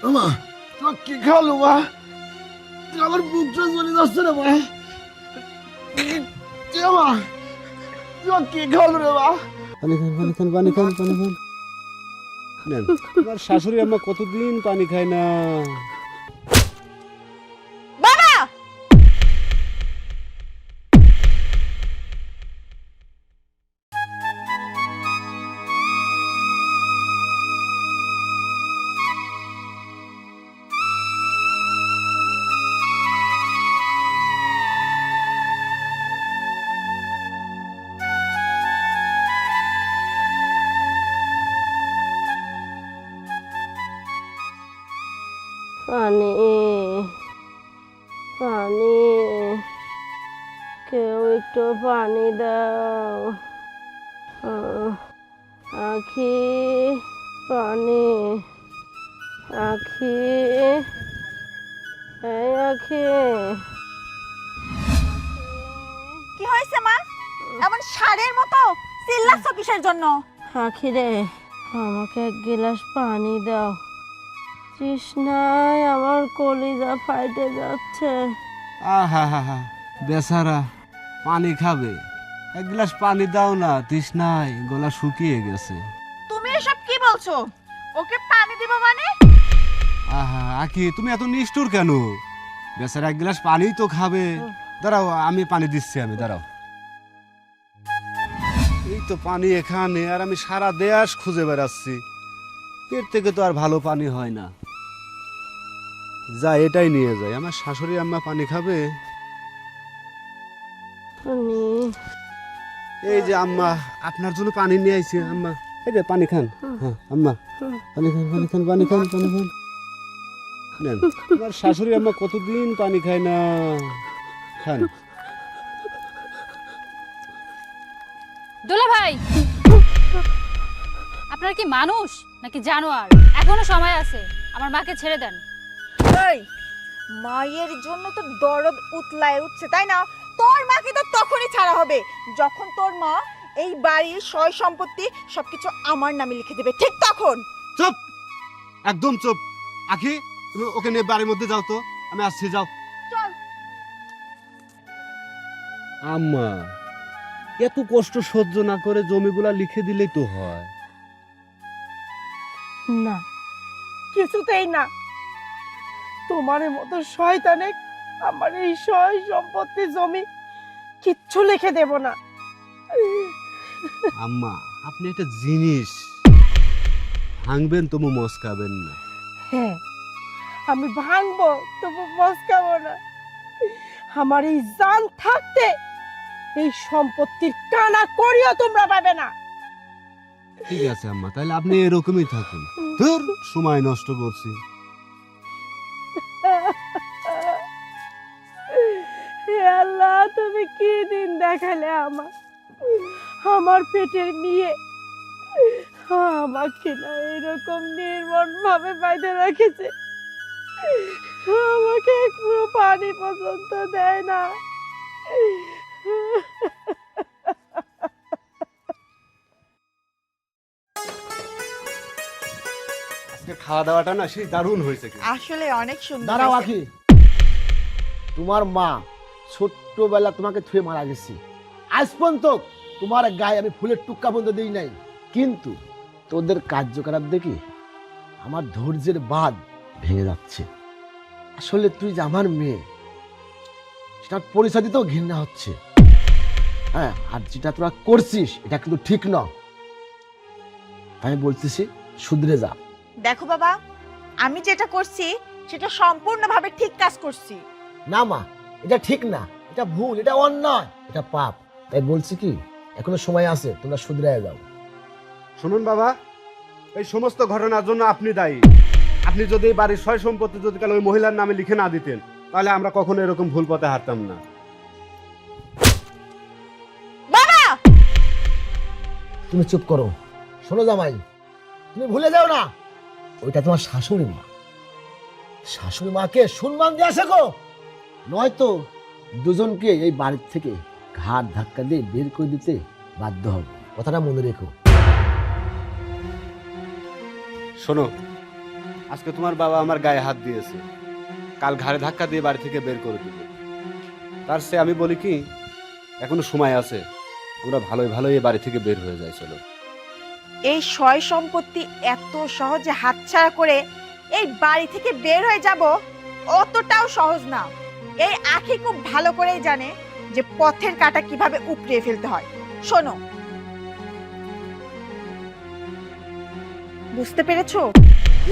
মা তোমার কি খাওয়ালো মা? আমার বুকটা চলে যাচ্ছে রে মা। মা তোমার কি খাওয়ালো রে মা? পানি খান, পানি খান, পানি খান, পানি খান। নেন, তোমার শাশুড়ি আম্মা কতদিন পানি খায় না। বাবা পানি পানি, কেউ একটু পানি দাও। আখি, পানি। আখি, এই আখি। কি হয়েছে মা? এমন ষাঁড়ের মতো চিল্লাচ্ছ কিসের জন্য? আখি রে, আমাকে এক গ্লাস পানি দাও। তৃষ্ণায় আমার কলিজা ফাইটে যাচ্ছে। আহা হা হা, বেচারা পানি খাবে, এক গ্লাস পানি দাও না, তৃষ্ণায় গলা শুকিয়ে গেছে। তুমি এসব কি বলছো? ওকে পানি দিব মানে? আহা আখি, তুমি এত নিষ্ঠুর কেন? বেচারা এক গ্লাস পানি তো খাবে। দাঁড়াও, আমি পানি দিচ্ছি, আমি দাঁড়াও। এই তো পানি এখানে, আর আমি সারা দেশ খুঁজে বেড়াচ্ছি, এর থেকে তো আর ভালো পানি হয় না। যা, এটাই নিয়ে যাই, আমার শাশুড়ি আম্মা পানি খাবে। পানি। এই যে আম্মা, আপনার জন্য পানি নিয়ে আইছি আম্মা। এই যে পানি খান। হ্যাঁ আম্মা, পানি খান, পানি খান, পানি খান, পানি খান। নেন, আমার শাশুড়ি আম্মা কতদিন পানি খায় না। খান। দুলা ভাই, আপনার কি মানুষ নাকি জানোয়ার? এখনো সময় আছে, আমার মাকে ছেড়ে দেন। এই মায়ের জন্য তো দরদ উতলায় উঠছে, তাই না? তোর মাকে তো তখনই ছাড়া হবে যখন তোর মা এই বাড়ির সয় সম্পত্তি সবকিছু আমার নামে লিখে দেবে, ঠিক তখন। চুপ, একদম চুপ। আখি, তুমি ওকে নিয়ে বাড়ির মধ্যে যাও তো, আমি আসছি, যাও। চল। আম্মা, এত কষ্ট সহ্য না করে জমিগুলা লিখে দিলেই তো হয়। না, কিছুতেই না। তোমার মতো শয়তানে আমার এই সয় সম্পত্তি জমি কিচ্ছু লিখে দেব না। আম্মা, আপনি একটা জিনিস ভাঙবেন তবু মস্কাবেন না। হ্যাঁ, আমি ভাঙবো তবু মস্কাবো না। আমার এই জান থাকতে এই সম্পত্তির টানা করিও তোমরা পাবে না। ঠিক আছে আম্মা, তাহলে আপনি এরকমই থাকুন। ধুর, সময় নষ্ট করছি। হে আল্লাহ, তুমি কি দিন দেখালে আমার পেটের মেয়ে আমাকে না এরকম নির্মম ভাবে বাইরে রেখেছে। আমাকে একটু পানি পর্যন্ত দেয় না। আজকে খাওয়া দাওয়াটা না সেই দারুণ হয়েছে। আসলে অনেক সুন্দর। দাঁড়াও হয়েছে। আখি, তোমার মা ছোট্টবেলা তোমাকে থুয়ে মারা গেছে। আজ পর্যন্ত তোমার গায়ে আমি ফুলের টুক্কা পর্যন্ত দিই নাই, কিন্তু তোদের কার্যকলাপ দেখি আমার ধৈর্যের বাঁধ ভেঙে যাচ্ছে। আসলে তুই যে আমার মেয়ে, সেটার পরিচয় দিতেও ঘৃণা হচ্ছে। হ্যাঁ, আর যেটা তোরা করছিস এটা কিন্তু ঠিক না। আমি বলতেছি, শুধরে যা। দেখো বাবা, আমি যেটা করছি সেটা সম্পূর্ণভাবে ঠিক কাজ করছি। না মা, এটা ঠিক না, এটা ভুল, এটা অন্যায়, এটা পাপ। তাই বলছি কি, এখনো সময় আছে, তোমরা শুধরে যাও। শুনুন বাবা, এই সমস্ত ঘটনার জন্য আপনি দায়ী। আপনি যদি এই বাড়ির সয় সম্পত্তি যদি কাল ওই মহিলার নামে লিখে না দিতেন, তাহলে আমরা কখনো এরকম ভুল পথে হাঁটতাম না। বাবা, তুমি চুপ করো। শোনো জামাই, তুমি ভুলে যাও না, ওইটা তোমার শাশুড়ি মা। শাশুড়ি মাকে সম্মান দিয়ে শেখো, নয়তো দুজনকে এই বাড়ির থেকে ঘাট ধাক্কা দিয়ে বের করে দিতে বাধ্য হবে। কথাটা মনে রেখো। শোনো, আজকে তোমার বাবা আমার গায়ে হাত দিয়েছে, কাল ঘাড়ে ধাক্কা দিয়ে বাড়ি থেকে বের করে দিবে। তার সে আমি বলি কি, এখনো সময় আছে, আমরা ভালোই ভালোই এই বাড়ি থেকে বের হয়ে যাই। চলো। এই সয় সম্পত্তি এত সহজে হাতছাড়া করে এই বাড়ি থেকে বের হয়ে যাব অতটাও সহজ না। এই আখি খুব ভালো করেই জানে যে পথের কাঁটা কিভাবে উপড়িয়ে ফেলতে হয়। শোনো, বুঝতে পেরেছো?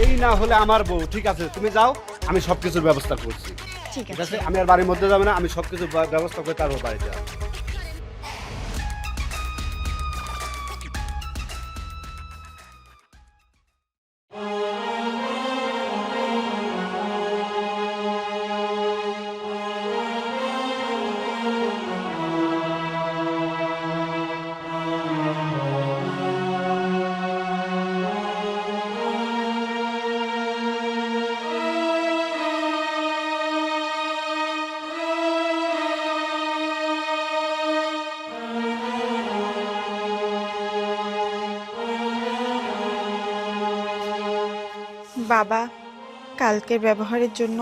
এই না হলে আমার বউ। ঠিক আছে, তুমি যাও, আমি সবকিছুর ব্যবস্থা করছি। ঠিক ঠিক আছে। আছে, আমি আর বাড়ির মধ্যে যাবো না, আমি সবকিছু ব্যবস্থা করে তারপর বাড়িতে যাবো। বাবা, কালকের ব্যবহারের জন্য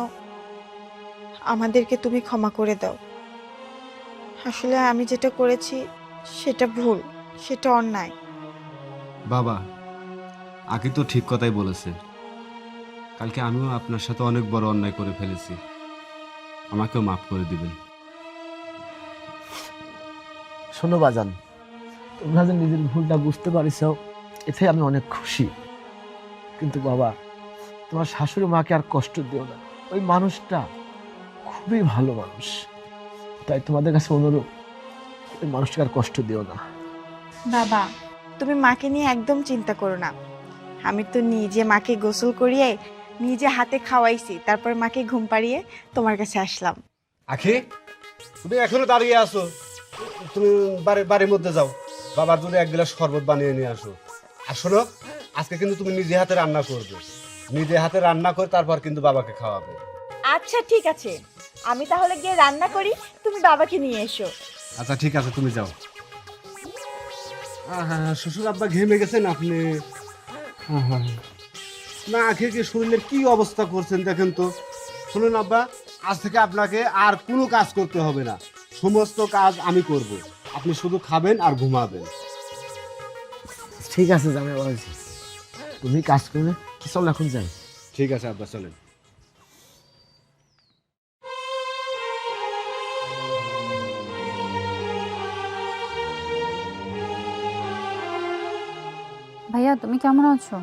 আমাদেরকে তুমি ক্ষমা করে দাও। আসলে আমি যেটা করেছি সেটা ভুল, সেটা অন্যায়। বাবা, আগে তো ঠিক কথাই বলেছে। কালকে আমিও আপনার সাথে অনেক বড় অন্যায় করে ফেলেছি, আমাকেও মাফ করে দিবেন। শোনো বাজান, তোমরা যে নিজের ভুলটা বুঝতে পারিস এতে আমি অনেক খুশি। কিন্তু বাবা, তোমার শাশুড়ি মাকে আর কষ্ট দিও না। ওই মানুষটা খুবই ভালো মানুষ, তাই তোমাদের কাছে অনুরোধ, ওই মানুষটাকে আর কষ্ট দিও না। বাবা, তুমি মাকে নিয়ে একদম চিন্তা করো না। আমি তো নিজে মাকে গোসল করিয়ে নিজে হাতে খাওয়াইছি, তারপর মাকে ঘুম পাড়িয়ে তোমার কাছে আসলাম। আখি, তুমি এখনো দাঁড়িয়ে আছো? তুমি বাড়ির মধ্যে যাও, বাবার জন্য 1 গ্লাস শরবত বানিয়ে নিয়ে আসো। আর শোনো, আজকে কিন্তু তুমি নিজে হাতে রান্না করবে, নিজে হাতে রান্না করে তারপর কিন্তু বাবাকে খাওয়াবে। আচ্ছা ঠিক আছে, আমি তাহলে গিয়ে রান্না করি, তুমি বাবাকে নিয়ে এসো। আচ্ছা ঠিক আছে, তুমি যাও। শ্বশুর আব্বা ঘেমে গেছেন আপনি? না, আখের কি শরীরের কি অবস্থা করছেন দেখেন তো। শুনুন আব্বা, আজ থেকে আপনাকে আর কোনো কাজ করতে হবে না, সমস্ত কাজ আমি করব। আপনি শুধু খাবেন আর ঘুমাবেন। ঠিক আছে জামাই বাবাজি, তুমি কাজ করবে, চল এখন যাই। ঠিক আছে আব্বা, চলেন। ভাইয়া তুমি কেমন আছো?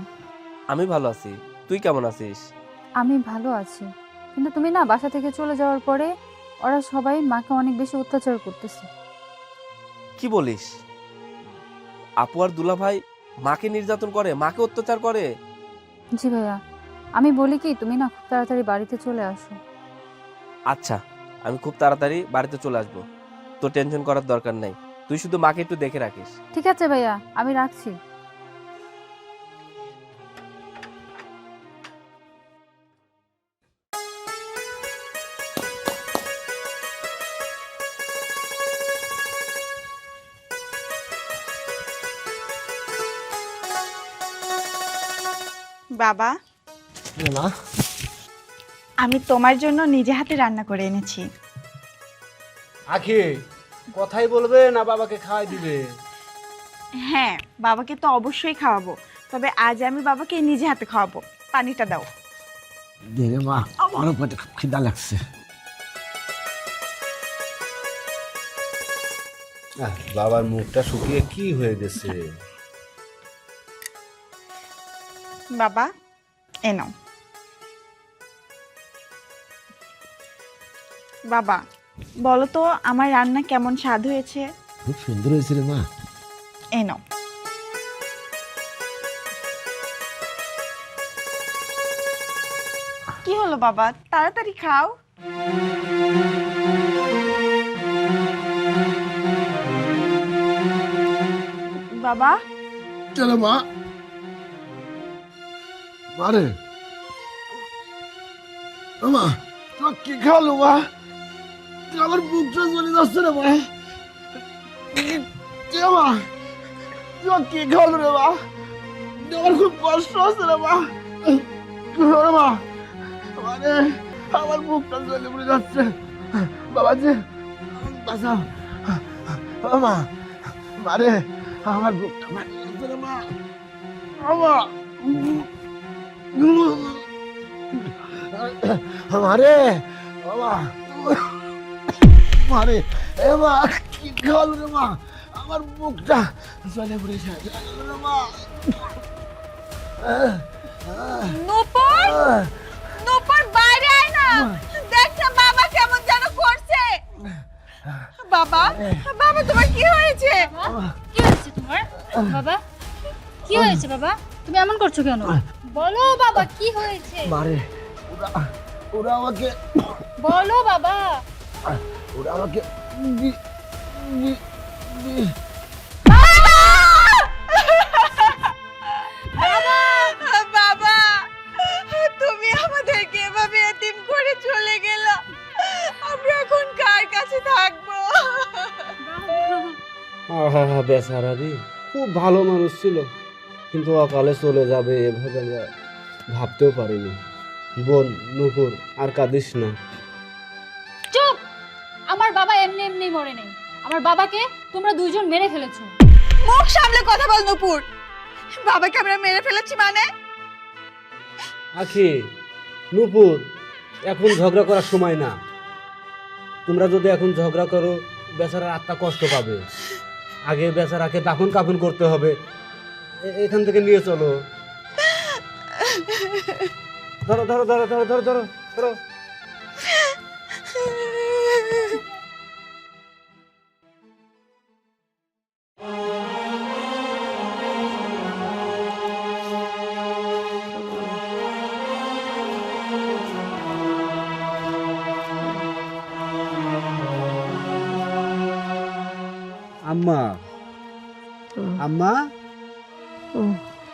আমি ভালো আছি, তুই কেমন আছিস? আমি ভালো আছি, কিন্তু তুমি না বাসা থেকে চলে যাওয়ার পরে ওরা সবাই মাকে অনেক বেশি অত্যাচার করতেছে। কি বলিস? আপু আর দুলা ভাই মাকে নির্যাতন করে, মাকে অত্যাচার করে? জি ভাইয়া, আমি বলি কি তুমি না খুব তাড়াতাড়ি বাড়িতে চলে আসো। আচ্ছা, আমি খুব তাড়াতাড়ি বাড়িতে চলে আসবো, তো টেনশন করার দরকার নাই। তুই শুধু মাকে একটু দেখে রাখিস। ঠিক আছে ভাইয়া, আমি রাখছি। বাবা, মা, আমি তোমার জন্য নিজে হাতে রান্না করে এনেছি। আখি, কথাই বলবে না বাবাকে খাওয়াই দিবে? হ্যাঁ, বাবাকে তো অবশ্যই খাওয়াবো, তবে আজ আমি বাবাকে নিজে হাতে খাওয়াবো। পানিটা দাও। দে রে মা, আমারও পেটে খুব খিদা লাগছে। বাবার মুখটা শুকিয়ে কি হয়ে গেছে? বাবা, এ নাও। বাবা, বলো তো আমার রান্না কেমন স্বাদ হয়েছে? খুব সুন্দর হয়েছে রে মা। এ নাও। কি হলো বাবা, তাড়াতাড়ি খাও। বাবা, চলো মা। মারে মা, তোমার কি খাওয়ালো মা? আমার বুকটা চলে যাচ্ছে রে মা। মা, তোমার কি খাওয়ালো রে মা? আমার খুব কষ্ট হচ্ছে রে মা। ওরে মা, মানে আমার বুকটা জ্বলে পড়ে যাচ্ছে। বাবাজি বাঁচাও। ও মা, মারে আমার বুকটা মানে যাচ্ছে রে মা। আমা মারে, বাবা মারে, এ মা কি খাওয়ালো রে মা, আমার বুকটা জ্বলে পড়ে যাচ্ছে রে মা। নূপুর, নূপুর বাইরে আয় না, দেখ না বাবা কেমন যেন করছে। বাবা, বাবা তোমার কি হয়েছে? কি হয়েছে তোমার বাবা? কি হয়েছে বাবা? তুমি এমন করছো কেন? বলো বাবা কি হয়েছে? মারে, ওরা ওরা আমাকে বলো বাবা। ওরা আমাকে বি- বি- বি- বাবা, তুমি আমাদেরকে এভাবে এতিম করে চলে গেলা, আমরা এখন কার কাছে থাকবো? বেচারা রে, খুব ভালো মানুষ ছিল, কিন্তু অকালে চলে যাবে এভাবে আমরা ভাবতেও পারিনি। বোন নূপুর, আর কাঁদিস না। চুপ! আমার বাবা এমনি এমনি মরে নেই। আমার বাবাকে তোমরা দুইজন মেরে ফেলেছো। মুখ সামলে কথা বল নূপুর। বাবাকে আমরা মেরে ফেলেছি মানে? আখি, নূপুর, এখন ঝগড়া করার সময় না। তোমরা যদি এখন ঝগড়া করো, বেচারার আত্মা কষ্ট পাবে। আগে বেচারাকে দাফন কাফন করতে হবে। এখান থেকে নিয়ে চলো। ধরো ধরো ধরো ধরো ধরো ধরো ধরো। আম্মা, আম্মা,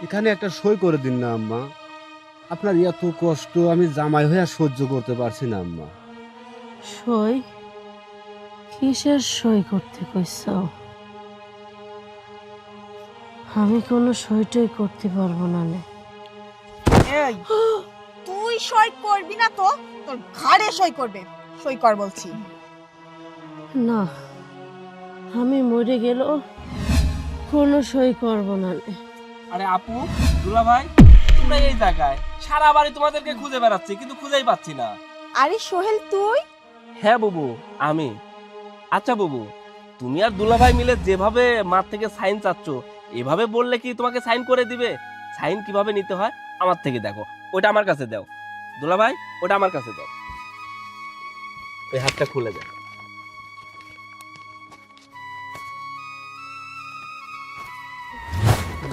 এখানে একটা সই করে দিন না আম্মা। আপনার এত কষ্ট আমি জামাই হয়ে আর সহ্য করতে পারছি না আম্মা। সই? কিসের সই করতে কইছাও? আমি কোনো সইটাই করতে পারবো না নে। এই, তুই সই করবি না তো তোর ঘাড়ে সই করবে। সই কর বলছি। না, আমি মরে গেল কোনো সই করব না নে। আরে আপু, দুলা ভাই, তোমরা এই জায়গায়? সারা বাড়ি তোমাদেরকে খুঁজে বেড়াচ্ছি, কিন্তু খুঁজেই পাচ্ছি না। আরে সোহেল তুই? হ্যাঁ বুবু, আমি। আচ্ছা বুবু, তুমি আর দুলা ভাই মিলে যেভাবে মাঠ থেকে সাইন চাচ্ছ, এভাবে বললে কি তোমাকে সাইন করে দিবে? সাইন কিভাবে নিতে হয় আমার থেকে দেখো, ওটা আমার কাছে দাও। দুলা ভাই, ওটা আমার কাছে দাও। ওই হাতটা খুলে দাও।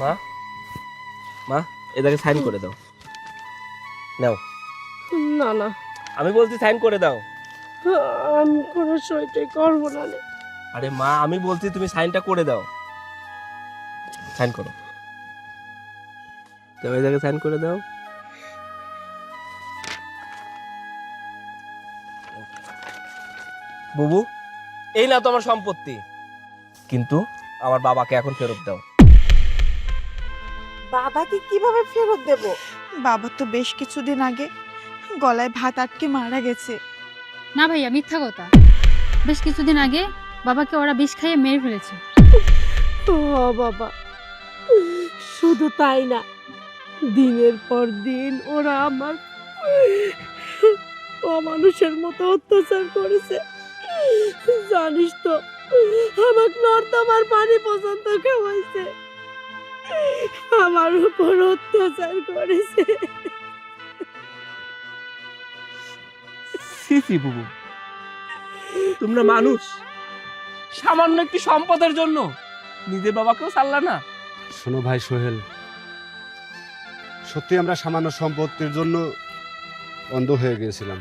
মা, মা, এটাকে সাইন করে দাও। নাও, না না, আমি বলছি সাইন করে দাও। আমি কোনো সইটাই করব না নে। আরে মা, আমি বলছি তুমি সাইনটা করে দাও। সাইন করো, তুমি এই জায়গায় সাইন করে দাও। বুবু, এই না তোমার সম্পত্তি, কিন্তু আমার বাবাকে এখন ফেরত দাও। বাবাকে কিভাবে ফেরত দেব? বাবা তো বেশ কিছুদিন আগে গলায় ভাত আটকে মারা গেছে। না ভাইয়া, মিথ্যা কথা। বেশ কিছুদিন আগে বাবাকে ওরা বিষ খাইয়ে মেরে ফেলেছে। ও বাবা, শুধু তাই না, দিনের পর দিন ওরা আমার অমানুষের মতো অত্যাচার করেছে। জানিস তো, আমাকে নর্দমার পানি পর্যন্ত খাওয়াইছে, আমার উপর অত্যাচার করেছে। সিসি বুবু, তোমরা মানুষ, সামান্য একটি সম্পদের জন্য নিজের বাবাকেও ছাড়লা না। শোনো ভাই সোহেল, সত্যি আমরা সামান্য সম্পত্তির জন্য অন্ধ হয়ে গিয়েছিলাম।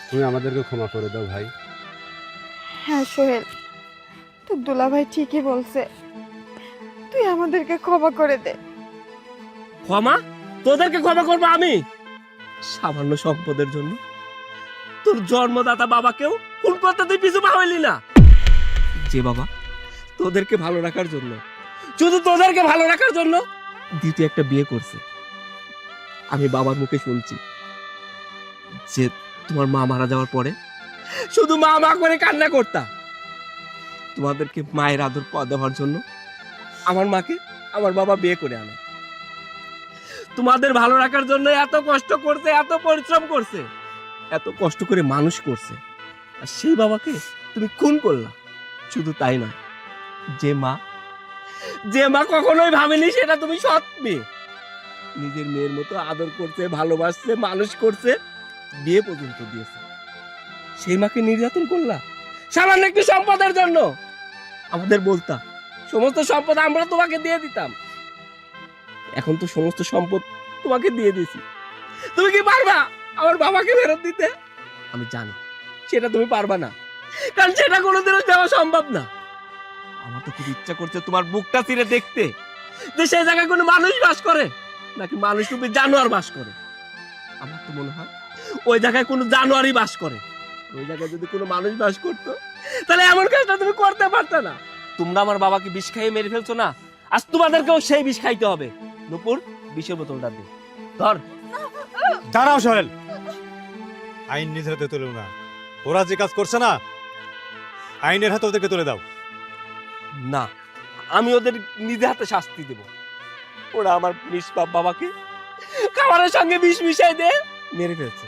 তুমি আমাদেরকে ক্ষমা করে দাও ভাই। হ্যাঁ সোহেল, তোর দুলাভাই ঠিকই বলছে, তুই আমাদেরকে ক্ষমা করে দে। ক্ষমা? তোদেরকে ক্ষমা করবো আমি? সামান্য সম্পদের জন্য তোর জন্মদাতা বাবাকেও খুন করতে তুই পিছু পা হইলি না। যে বাবা তোদেরকে ভালো রাখার জন্য, শুধু তোদেরকে ভালো রাখার জন্য দ্বিতীয় একটা বিয়ে করছে, আমি বাবার মুখে শুনছি যে তোমার মা মারা যাওয়ার পরে শুধু মা মা করে কান্না করতা। তোমাদেরকে মায়ের আদর পাওয়া দেওয়ার জন্য আমার মাকে আমার বাবা বিয়ে করে আনে। তোমাদের ভালো রাখার জন্য এত কষ্ট করছে, এত পরিশ্রম করছে, এত কষ্ট করে মানুষ করছে, আর সেই বাবাকে তুমি খুন করলা। শুধু তাই নয়, যে মা কখনোই ভাবেনি সেটা তুমি সৎ মেয়ে, নিজের মেয়ের মতো আদর করছে, ভালোবাসছে, মানুষ করছে, বিয়ে পর্যন্ত দিয়েছে, সেই মাকে নির্যাতন করলা সামান্য একটু সম্পদের জন্য। আমাদের বলতা সমস্ত সম্পদ আমরা তোমাকে দিয়ে দিতাম, এখন তো সমস্ত সম্পদ তোমাকে দিয়ে দিয়েছি, তুমি কি পারবা আমার বাবাকে ফেরত দিতে? আমি জানি সেটা তুমি পারবা না, কারণ সেটা কোনোদিনও দেওয়া সম্ভব না। আমার তো খুব ইচ্ছা করছে তোমার বুকটা চিরে দেখতে, যে সেই জায়গায় কোনো মানুষ বাস করে নাকি মানুষ রূপী জানোয়ার বাস করে। আমার তো মনে হয় ওই জায়গায় কোনো জানোয়ারই বাস করে। ওই জায়গায় যদি কোনো মানুষ বাস করতো তাহলে এমন কাজটা তুমি করতে পারতে না। তোমরা আমার বাবাকে বিষ খাইয়ে মেরে ফেলছো না, আজ তোমাদেরকেও সেই বিষ খাইতে হবে। নূপুর, বিষের বোতলটা দে, ধর। দাঁড়াও সোহেল, আইন নিজের হাতে তুলো না। ওরা যে কাজ করছে না, আইনের হাতে ওদেরকে তুলে দাও। না, আমি ওদের নিজে হাতে শাস্তি দেব। ওরা আমার নিষ্পাপ বাবাকে খাবারের সঙ্গে বিষ মিশাই দিয়ে মেরে ফেলছে,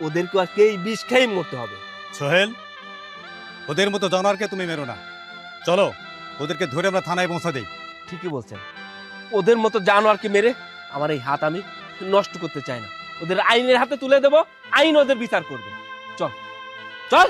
ওদেরকে আজকে এই বিষ খেয়ে মরতে হবে। সোহেল, ওদের মতো জানোয়ারকে তুমি মেরো না। চলো ওদেরকে ধরে আমরা থানায় পৌঁছা দেই। ঠিকই বলছেন, ওদের মতো জানোয়ারকে মেরে আমার এই হাত আমি নষ্ট করতে চাই না। ওদের আইনের হাতে তুলে দেব, আইন ওদের বিচার করবে। চল চল।